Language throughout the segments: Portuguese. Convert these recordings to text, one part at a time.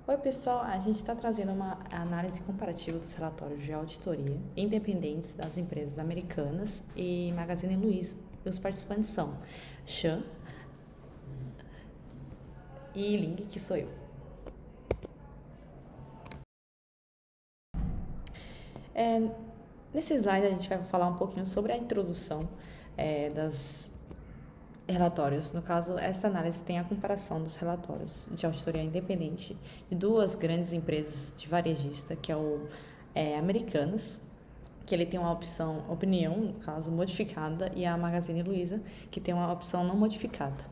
Oi, pessoal. A gente está trazendo uma análise comparativa dos relatórios de auditoria independentes das empresas americanas e Magazine Luiza. E os participantes são Chan e Ling, que sou eu. Nesse slide a gente vai falar um pouquinho sobre a introdução das relatórios. No caso, esta análise tem a comparação dos relatórios de auditoria independente de duas grandes empresas de varejista, que é o Americanas, que ele tem uma opinião, no caso, modificada, e a Magazine Luiza, que tem uma opção não modificada.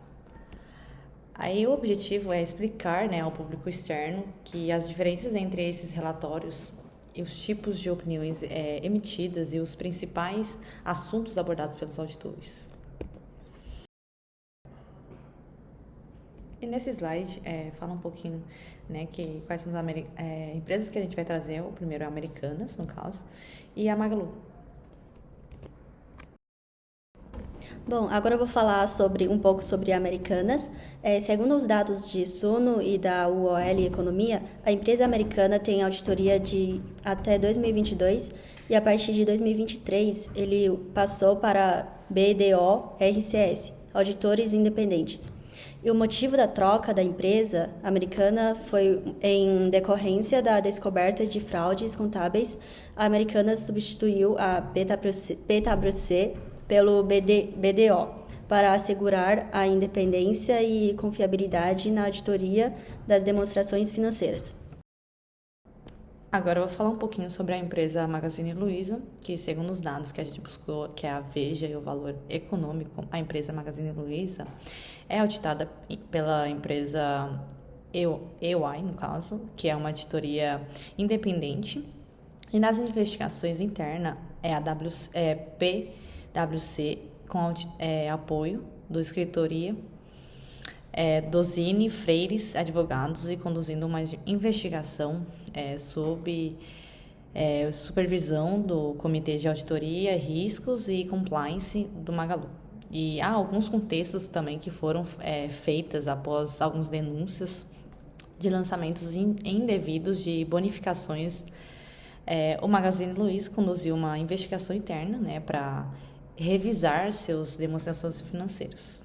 Aí o objetivo é explicar, ao público externo que as diferenças entre esses relatórios e os tipos de opiniões emitidas e os principais assuntos abordados pelos auditores. E nesse slide fala um pouquinho quais são as empresas que a gente vai trazer. O primeiro é a Americanas, no caso, e a Magalu. Bom, agora eu vou falar um pouco sobre Americanas. Segundo os dados de Suno e da UOL Economia, a empresa americana tem auditoria de até 2022 e a partir de 2023 ele passou para BDO-RCS, Auditores Independentes. E o motivo da troca da empresa americana foi em decorrência da descoberta de fraudes contábeis. A Americanas substituiu a PwC pelo BDO para assegurar a independência e confiabilidade na auditoria das demonstrações financeiras. Agora eu vou falar um pouquinho sobre a empresa Magazine Luiza, que segundo os dados que a gente buscou, que é a Veja e o Valor Econômico, a empresa Magazine Luiza é auditada pela empresa EY, no caso, que é uma auditoria independente, e nas investigações internas é a PwC com apoio do escritoria Dozini Freires Advogados e conduzindo uma investigação sob supervisão do Comitê de Auditoria, Riscos e Compliance do Magalu. E há alguns contextos também que foram feitas após algumas denúncias de lançamentos indevidos de bonificações. O Magazine Luiza conduziu uma investigação interna para revisar seus demonstrações financeiras.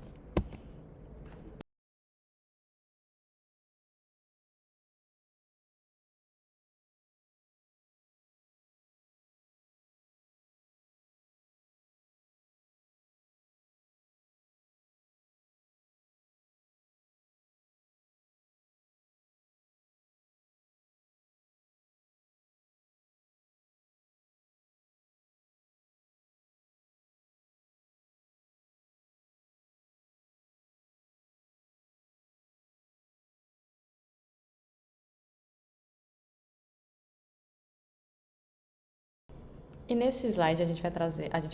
E nesse slide a gente vai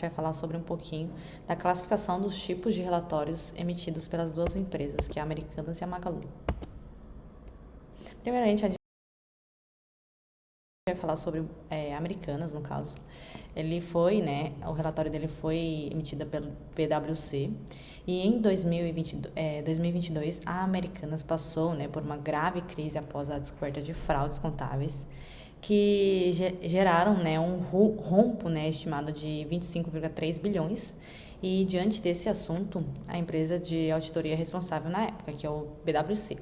falar sobre um pouquinho da classificação dos tipos de relatórios emitidos pelas duas empresas, que é a Americanas e a Magalu. Primeiramente, a gente vai falar sobre Americanas, no caso. O relatório dele foi emitido pelo PwC e em 2022 a Americanas passou por uma grave crise após a descoberta de fraudes contábeis que geraram um rombo estimado de 25,3 bilhões. E diante desse assunto, a empresa de auditoria responsável na época, que é o PwC,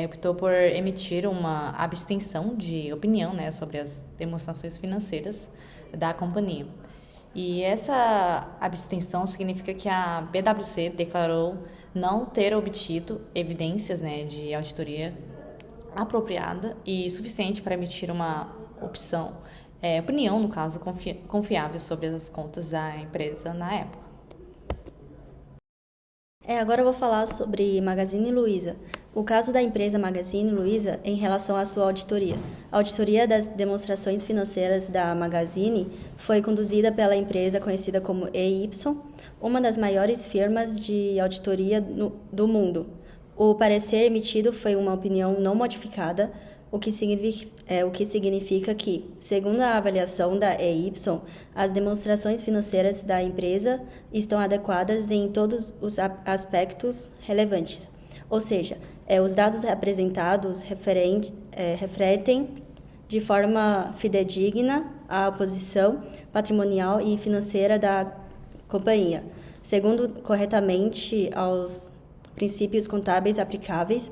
optou por emitir uma abstenção de opinião sobre as demonstrações financeiras da companhia. E essa abstenção significa que a PwC declarou não ter obtido evidências de auditoria apropriada e suficiente para emitir uma opinião, no caso, confiável sobre as contas da empresa na época. Agora eu vou falar sobre Magazine Luiza. O caso da empresa Magazine Luiza em relação à sua auditoria. A auditoria das demonstrações financeiras da Magazine foi conduzida pela empresa conhecida como EY, uma das maiores firmas de auditoria do mundo. O parecer emitido foi uma opinião não modificada, o que significa que, segundo a avaliação da EY, as demonstrações financeiras da empresa estão adequadas em todos os aspectos relevantes. Ou seja, Os dados apresentados refletem de forma fidedigna a posição patrimonial e financeira da companhia, segundo corretamente aos princípios contábeis aplicáveis,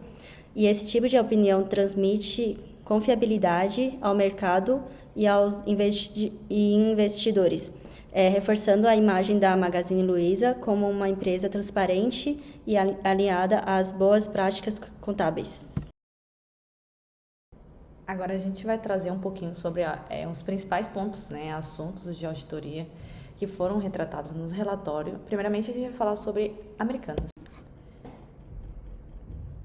e esse tipo de opinião transmite confiabilidade ao mercado e aos investidores, reforçando a imagem da Magazine Luiza como uma empresa transparente e alinhada às boas práticas contábeis. Agora a gente vai trazer um pouquinho sobre os principais pontos, né, assuntos de auditoria que foram retratados no relatório. Primeiramente, a gente vai falar sobre Americanas.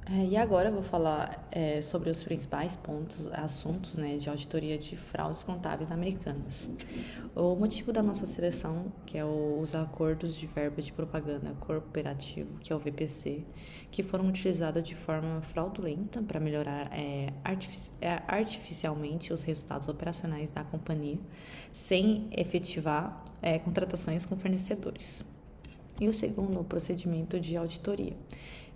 E agora eu vou falar sobre os principais pontos, assuntos, né, de auditoria de fraudes contábeis Americanas. O motivo da nossa seleção, que é os acordos de verba de propaganda corporativo, que é o VPC, que foram utilizados de forma fraudulenta para melhorar artificialmente os resultados operacionais da companhia, sem efetivar contratações com fornecedores. E o segundo, o procedimento de auditoria,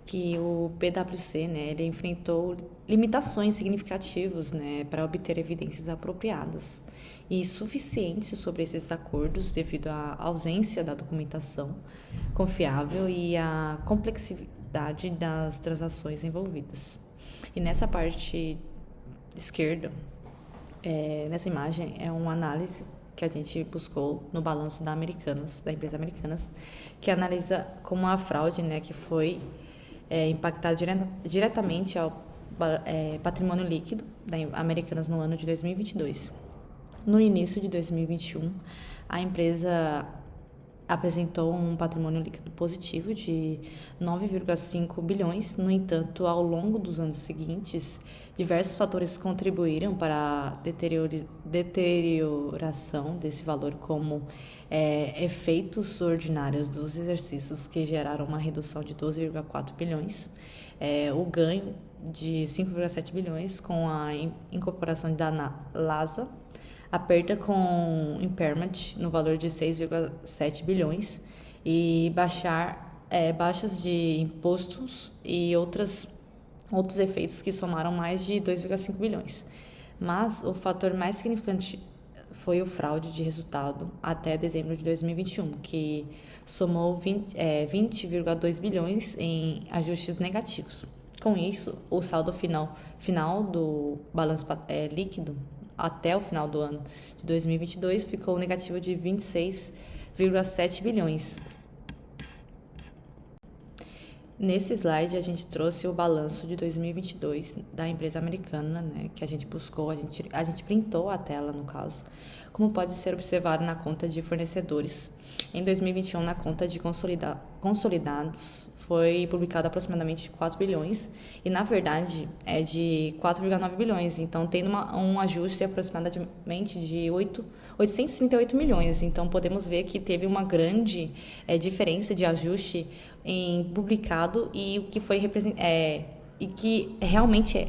que o PwC, né, ele enfrentou limitações significativas, né, para obter evidências apropriadas e suficientes sobre esses acordos devido à ausência da documentação confiável e à complexidade das transações envolvidas. E nessa parte esquerda, nessa imagem, é uma análise que a gente buscou no balanço da empresa Americanas, que analisa como a fraude, né, que foi impactar diretamente ao patrimônio líquido da Americanas no ano de 2022. No início de 2021, a empresa apresentou um patrimônio líquido positivo de 9,5 bilhões. No entanto, ao longo dos anos seguintes, diversos fatores contribuíram para a deterioração desse valor, como efeitos ordinários dos exercícios que geraram uma redução de 12,4 bilhões, o ganho de 5,7 bilhões com a incorporação da LASA, a perda com impairment no valor de 6,7 bilhões e baixas de impostos e outros efeitos que somaram mais de 2,5 bilhões. Mas o fator mais significante foi o fraude de resultado até dezembro de 2021, que somou 20,2 bilhões em ajustes negativos. Com isso, o saldo final do balanço líquido até o final do ano de 2022 ficou negativo de 26,7 bilhões. Nesse slide, a gente trouxe o balanço de 2022 da empresa americana, né, que a gente buscou, a gente printou a tela, no caso, como pode ser observado na conta de fornecedores. Em 2021, na conta de consolidados, foi publicado aproximadamente 4 bilhões e, na verdade, é de 4,9 bilhões. Então, tem um ajuste aproximadamente de 838 milhões. Então, podemos ver que teve uma grande diferença de ajuste em publicado e o que foi e que realmente é.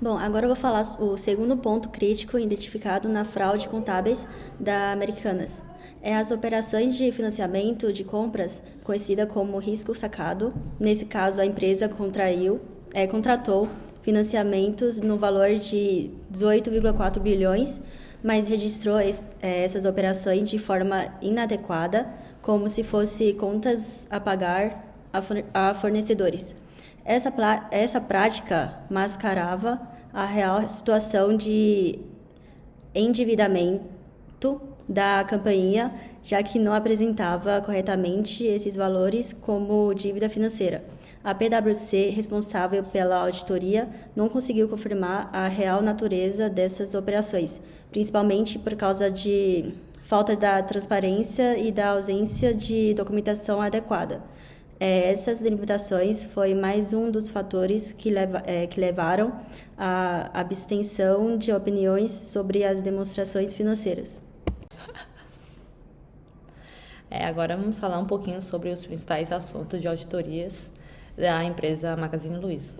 Bom, agora eu vou falar o segundo ponto crítico identificado na fraude contábeis da Americanas. As operações de financiamento de compras, conhecida como risco sacado. Nesse caso, a empresa contratou financiamentos no valor de 18,4 bilhões, mas registrou essas operações de forma inadequada, como se fossem contas a pagar a fornecedores. Essa prática mascarava a real situação de endividamento da companhia, já que não apresentava corretamente esses valores como dívida financeira. A PwC, responsável pela auditoria, não conseguiu confirmar a real natureza dessas operações, principalmente por causa de falta da transparência e da ausência de documentação adequada. Essas limitações foi mais um dos fatores que levaram à abstenção de opiniões sobre as demonstrações financeiras. Agora vamos falar um pouquinho sobre os principais assuntos de auditorias da empresa Magazine Luiza.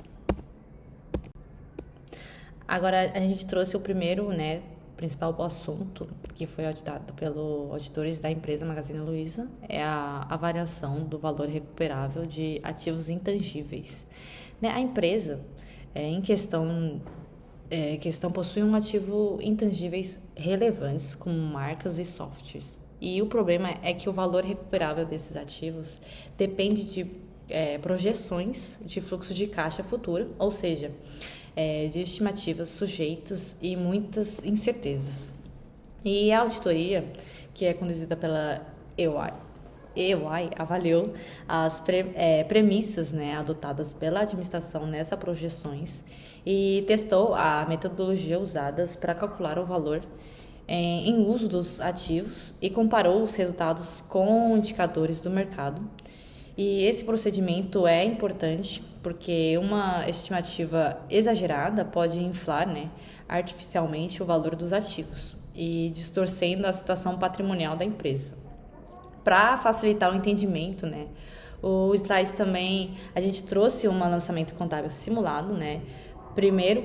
Agora a gente trouxe o primeiro principal assunto que foi auditado pelos auditores da empresa Magazine Luiza é a avaliação do valor recuperável de ativos intangíveis. Né, a empresa em questão possui um ativo intangíveis relevantes como marcas e softwares. E o problema é que o valor recuperável desses ativos depende de projeções de fluxo de caixa futura, ou seja, de estimativas sujeitas e muitas incertezas. E a auditoria, que é conduzida pela EY, avaliou as premissas, né, adotadas pela administração nessas projeções e testou a metodologia usadas para calcular o valor em uso dos ativos e comparou os resultados com indicadores do mercado. E esse procedimento é importante porque uma estimativa exagerada pode inflar, né, artificialmente o valor dos ativos e distorcendo a situação patrimonial da empresa. Para facilitar o entendimento, né, o slide também a gente trouxe um lançamento contábil simulado, né. Primeiro,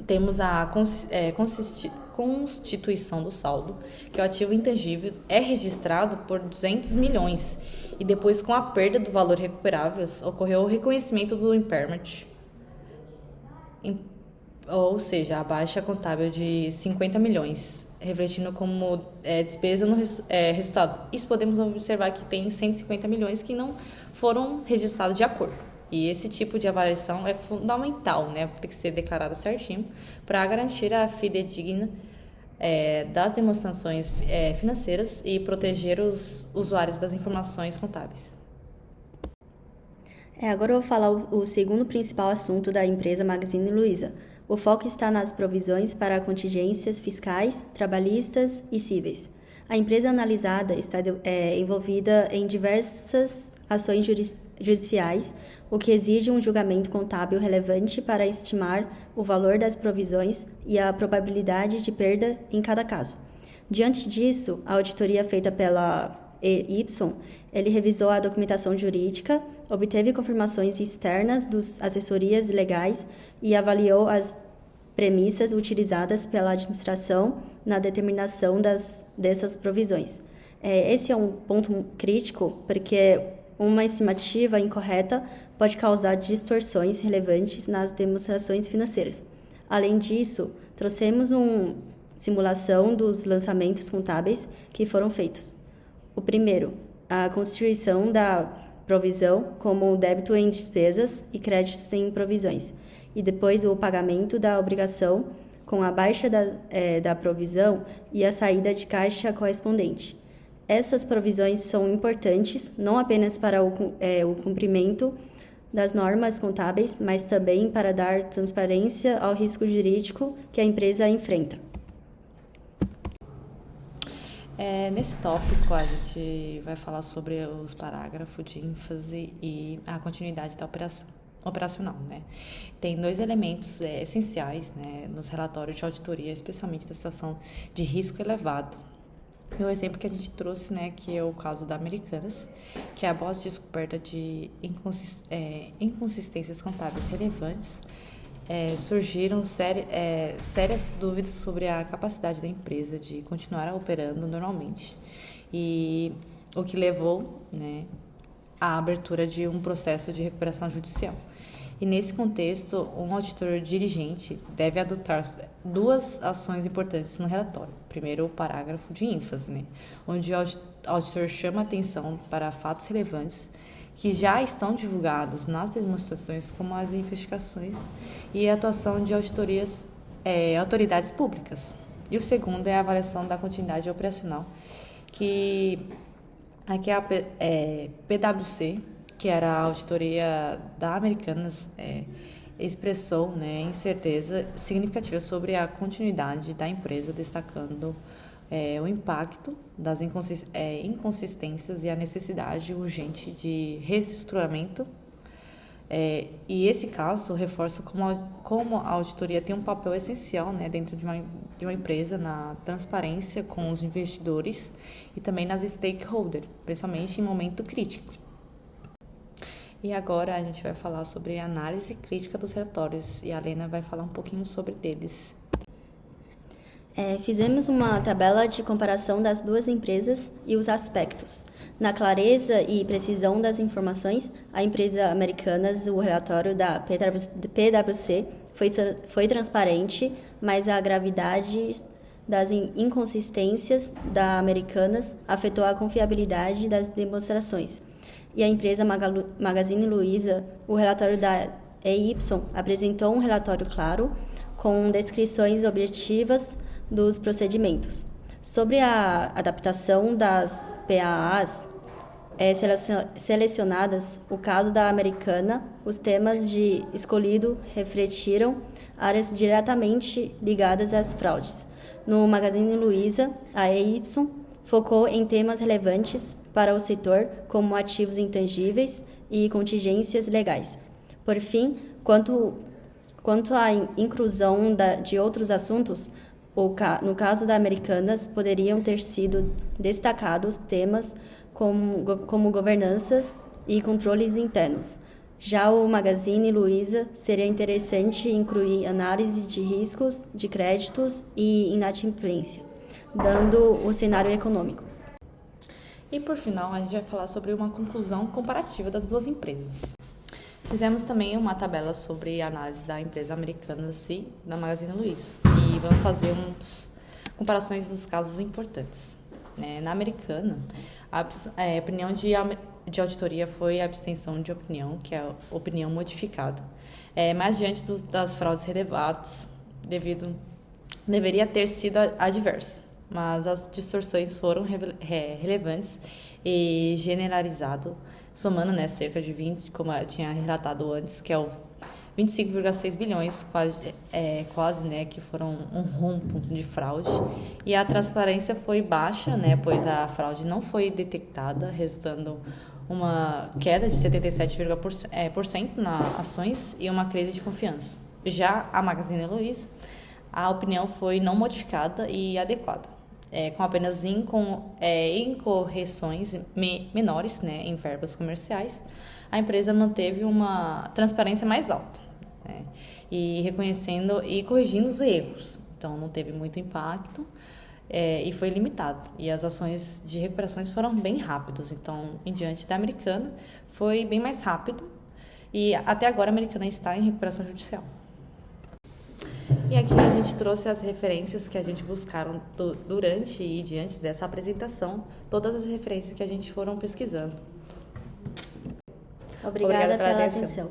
temos a constituição do saldo, que o ativo intangível é registrado por 200 milhões e depois, com a perda do valor recuperável, ocorreu o reconhecimento do impairment, ou seja, a baixa contábil de 50 milhões, refletindo como despesa no resultado. Isso podemos observar que tem 150 milhões que não foram registrados de acordo. E esse tipo de avaliação é fundamental, né? Tem que ser declarada certinho para garantir a fidedigna das demonstrações financeiras e proteger os usuários das informações contábeis. Agora eu vou falar o segundo principal assunto da empresa Magazine Luiza. O foco está nas provisões para contingências fiscais, trabalhistas e cíveis. A empresa analisada está envolvida em diversas ações judiciais, o que exige um julgamento contábil relevante para estimar o valor das provisões e a probabilidade de perda em cada caso. Diante disso, a auditoria feita pela EY, ele revisou a documentação jurídica, obteve confirmações externas das assessorias legais e avaliou as premissas utilizadas pela administração na determinação dessas provisões. Esse é um ponto crítico, porque uma estimativa incorreta pode causar distorções relevantes nas demonstrações financeiras. Além disso, trouxemos uma simulação dos lançamentos contábeis que foram feitos. O primeiro, a constituição da provisão como débito em despesas e créditos em provisões, e depois o pagamento da obrigação com a baixa da provisão e a saída de caixa correspondente. Essas provisões são importantes não apenas para o cumprimento das normas contábeis, mas também para dar transparência ao risco jurídico que a empresa enfrenta. Nesse tópico, a gente vai falar sobre os parágrafos de ênfase e a continuidade da operacional, né? Tem dois elementos essenciais, né, nos relatórios de auditoria, especialmente da situação de risco elevado. E o exemplo que a gente trouxe, né, que é o caso da Americanas, que após descoberta de inconsistências contábeis relevantes, surgiram sérias dúvidas sobre a capacidade da empresa de continuar operando normalmente, e o que levou, né, à abertura de um processo de recuperação judicial. E nesse contexto, um auditor dirigente deve adotar duas ações importantes no relatório. Primeiro, o parágrafo de ênfase, né, onde o auditor chama atenção para fatos relevantes que já estão divulgados nas demonstrações, como as investigações e a atuação de autoridades públicas. E o segundo é a avaliação da continuidade operacional, que aqui é a PwC, que era a auditoria da Americanas, expressou, né, incerteza significativa sobre a continuidade da empresa, destacando o impacto das inconsistências e a necessidade urgente de reestruturamento. E esse caso reforça como a auditoria tem um papel essencial, né, dentro de uma empresa na transparência com os investidores e também nas stakeholders, principalmente em momento crítico. E agora a gente vai falar sobre a análise crítica dos relatórios e a Lena vai falar um pouquinho sobre eles. Fizemos uma tabela de comparação das duas empresas e os aspectos. Na clareza e precisão das informações, a empresa Americanas, o relatório da PwC foi transparente, mas a gravidade das inconsistências da Americanas afetou a confiabilidade das demonstrações. E a empresa Magazine Luiza, o relatório da EY, apresentou um relatório claro, com descrições objetivas dos procedimentos. Sobre a adaptação das PAAs selecionadas, o caso da Americana, os temas escolhido refletiram áreas diretamente ligadas às fraudes. No Magazine Luiza, a EY focou em temas relevantes para o setor, como ativos intangíveis e contingências legais. Por fim, quanto à inclusão de outros assuntos, no caso da Americanas, poderiam ter sido destacados temas como governanças e controles internos. Já o Magazine Luiza seria interessante incluir análise de riscos de créditos e inadimplência, dando o cenário econômico. E por final, a gente vai falar sobre uma conclusão comparativa das duas empresas. Fizemos também uma tabela sobre a análise da empresa Americanas e da Magazine Luiza. E vamos fazer comparações dos casos importantes. Na Americana, a opinião de auditoria foi a abstenção de opinião, que é a opinião modificada. Mas diante das fraudes relevadas, deveria ter sido adversa, mas as distorções foram relevantes e generalizado, somando cerca de 20, como eu tinha relatado antes, que é o 25,6 bilhões, quase, que foram um rombo de fraude. E a transparência foi baixa, pois a fraude não foi detectada, resultando uma queda de 77% nas ações e uma crise de confiança. Já a Magazine Luiza, a opinião foi não modificada e adequada, com apenas incorreções menores em verbas comerciais. A empresa manteve uma transparência mais alta, e reconhecendo e corrigindo os erros. Então, não teve muito impacto e foi limitado. E as ações de recuperações foram bem rápidas. Então, em diante da Americana, foi bem mais rápido. E até agora a Americana está em recuperação judicial. E aqui a gente trouxe as referências que a gente buscaram durante e diante dessa apresentação, todas as referências que a gente foram pesquisando. Obrigada pela atenção.